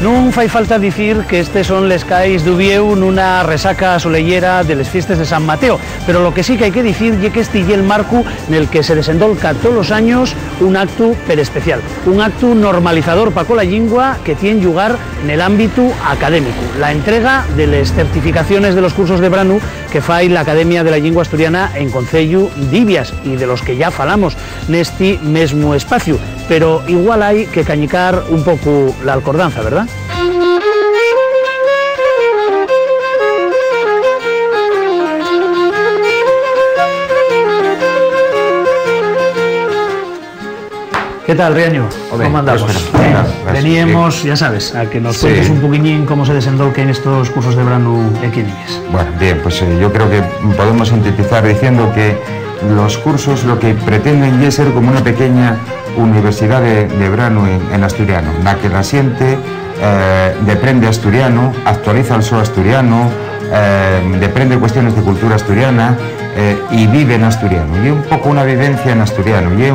Non fai falta dicir que estes son les cais d'Ubieu nunha resaca solellera de les fiestas de San Mateo, pero lo que sí que hai que dicir é que este é el marco nel que se desendolca todos os años un acto perespecial, un acto normalizador pa cola lingua que tien lugar nel ámbito académico, la entrega de les certificaciones de los cursos de Branu que fai la Academia de la Lingua Asturiana en Concello d'Ibias e de los que ya falamos nesti mesmo espacio, pero igual hai que cañicar un pouco la alcordanza, ¿verdad? ¿Qué tal, Riaño? ¿Cómo andamos? Veníamos, ya sabes, a que nos cuentes un poquillín cómo se desenvolquen estos cursos de Branu aquí en Ibias. Bueno, bien, pues yo creo que podemos sintetizar diciendo que los cursos lo que pretenden es ser como una pequeña universidad de Branu en asturiano, la que la siente, deprende asturiano, actualiza el so asturiano, deprende cuestiones de cultura asturiana y vive en asturiano. Y un poco una vivencia en asturiano, y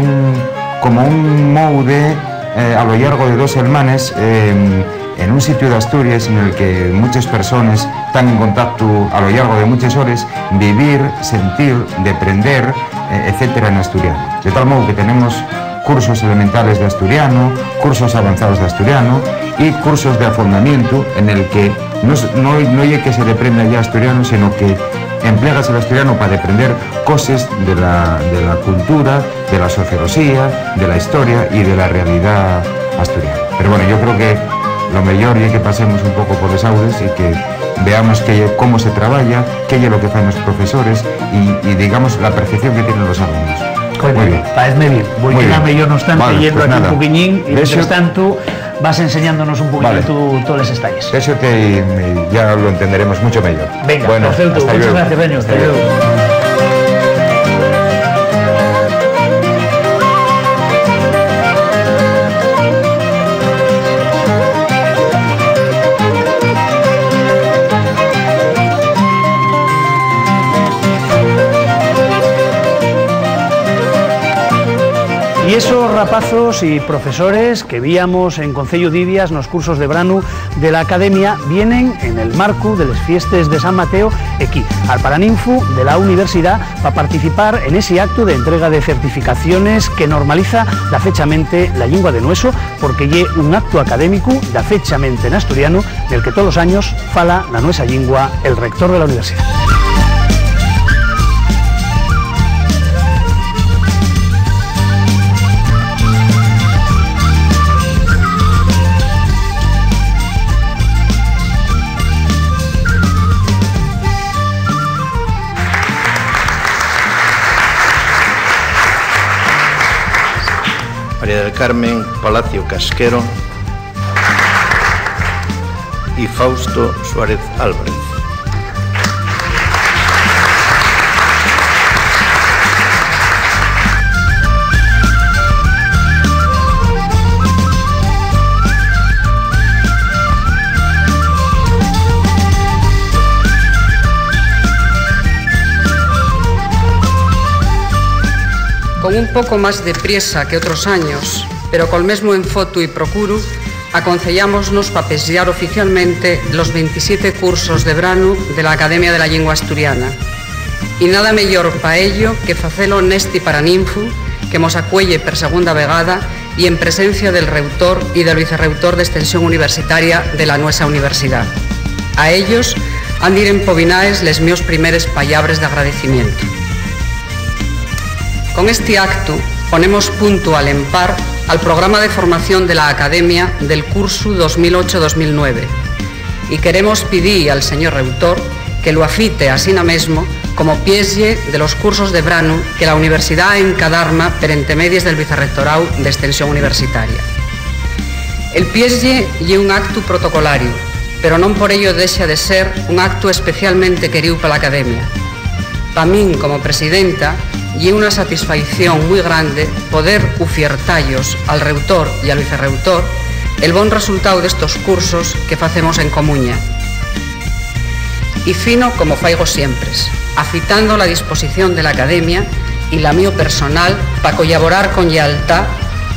como un moude a lo largo de 2 semanas en un sitio de Asturias en el que muchas personas están en contacto a lo largo de muchas horas, vivir, sentir, deprender, etcétera, en asturiano. De tal modo que tenemos cursos elementales de asturiano, cursos avanzados de asturiano y cursos de afondamiento en el que no hay que se deprenda ya asturiano, sino que empleas el asturiano para aprender cosas de la cultura, de la sociología, de la historia y de la realidad asturiana. Pero bueno, yo creo que lo mejor es que pasemos un poco por los aulas y que veamos cómo se trabaja, qué es lo que hacen los profesores y digamos la percepción que tienen los alumnos. Muy bien. Parece bien. Voy a quedarme yo no obstante yendo aquí un poquillín y mientras tanto vas enseñándonos un poquito todos los detalles. Eso ya lo entenderemos mucho mejor. Venga, bueno, perfecto. Muchas gracias, Reño. Hasta luego. Y esos rapazos y profesores que víamos en Concello d'Ibias nos cursos de Branu de la Academia vienen en el marco de las fiestas de San Mateo aquí, al Paraninfu de la Universidad, para participar en ese acto de entrega de certificaciones que normaliza da fechamente la lingua de nueso, porque es un acto académico da fechamente en asturiano del que todos los años fala la nuestra lingua el rector de la universidad. María del Carmen Palacio Casquero y Fausto Suárez Álvarez. Con un poco más de priesa que otros años, pero con el mismo enfoto y procuro, aconsellámonos para pesar oficialmente los 27 cursos de Branu de la Academia de la Lingua Asturiana. Y nada mejor para ello que facelo nesti Paraninfu, que mos acuelle per segunda vegada y en presencia del Reutor y del Vicerreutor de Extensión Universitaria de la nuestra universidad. A ellos han de ir empobinaes les meus primeres pallabres de agradecimiento. Con este acto ponemos punto al empar al programa de formación de la Academia del curso 2008-2009 y queremos pedir al señor Reutor que lo afite así mesmo como pieslle de los cursos de Branu que la Universidad encadarma per entremedias del Vicerrectorado de Extensión Universitaria. El pieslle é un acto protocolario, pero non por ello deixa de ser un acto especialmente querido para la Academia. Para min, como presidenta, y una satisfacción muy grande poder ufiertallos al Reutor y al Vicerreutor el buen resultado de estos cursos que facemos en Comuña. Y fino como faigo siempre, afitando la disposición de la Academia y la mío personal para colaborar con lealtad,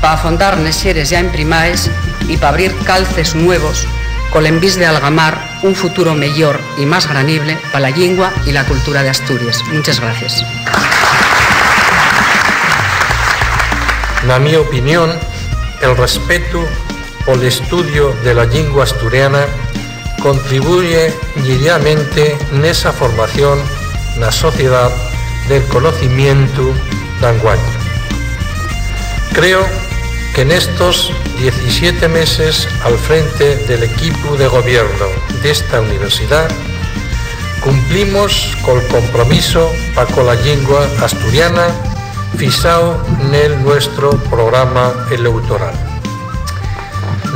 para afondar nes xeres ya imprimaes y para abrir calces nuevos con envís de algamar un futuro mellor y más granible para la lengua y la cultura de Asturias. Muchas gracias. Na mi opinión, el respeto por el estudio de la lengua asturiana contribuye diariamente en esa formación en la sociedad del conocimiento d'anguaño. Creo que en estos 17 meses al frente del equipo de gobierno de esta universidad cumplimos con el compromiso para con la lengua asturiana fijado en nuestro programa electoral.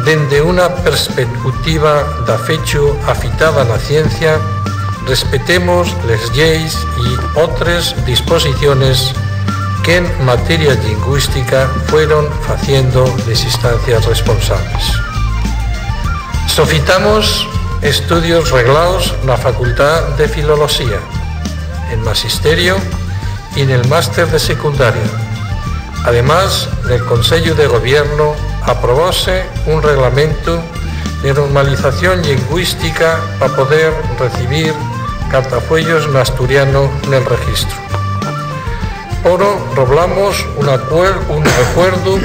Desde una perspectiva de fecho afitada a la ciencia, respetemos las leyes y otras disposiciones que en materia lingüística fueron haciendo las instancias responsables. Sofitamos estudios reglados en la Facultad de Filología, en Magisterio y en el Máster de Secundaria. Además, del Consejo de Gobierno aprobóse un reglamento de normalización lingüística para poder recibir cartafuellos en asturiano en el registro. Oro roblamos un acuerdo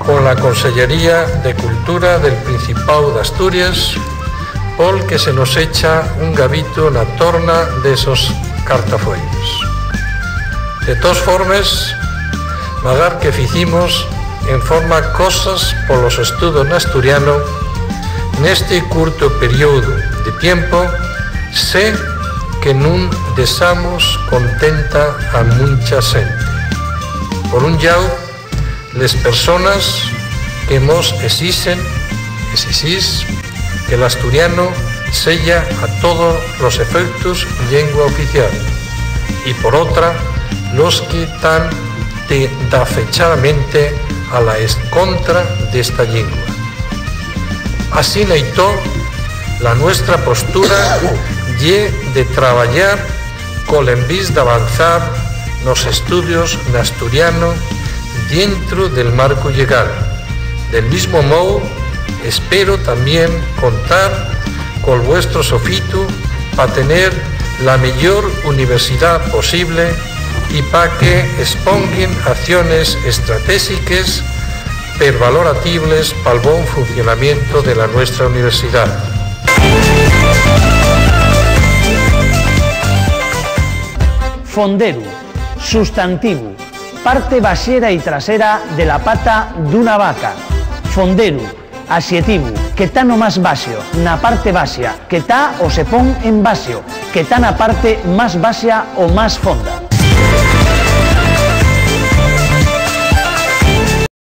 con la Consellería de Cultura del Principado de Asturias, por el que se nos echa un gavito en la torna de esos cartafuellos. De todas formas, magar que ficimos en forma cosas por los estudios en asturiano, en este corto periodo de tiempo, sé que non desamos contenta a mucha gente. Por un lado, las personas que nos exisen que el asturiano sella a todos los efectos lengua oficial, y por otra, los que están dafechadamente a la contra de esta lengua. Así neitó la nuestra postura y de trabajar con el envís de avanzar los estudios en asturiano dentro del marco legal. Del mismo modo, espero también contar con vuestro sofito para tener la mejor universidad posible y para que expongan acciones estratégicas pervaloratibles para el buen funcionamiento de la nuestra universidad. Fonderu, sustantivo, parte baxera y trasera de la pata d'una vaca. Fonderu, asietivo, que está no más basio, na parte basia, que está o se pon en basio, que está na parte más basia o más fonda.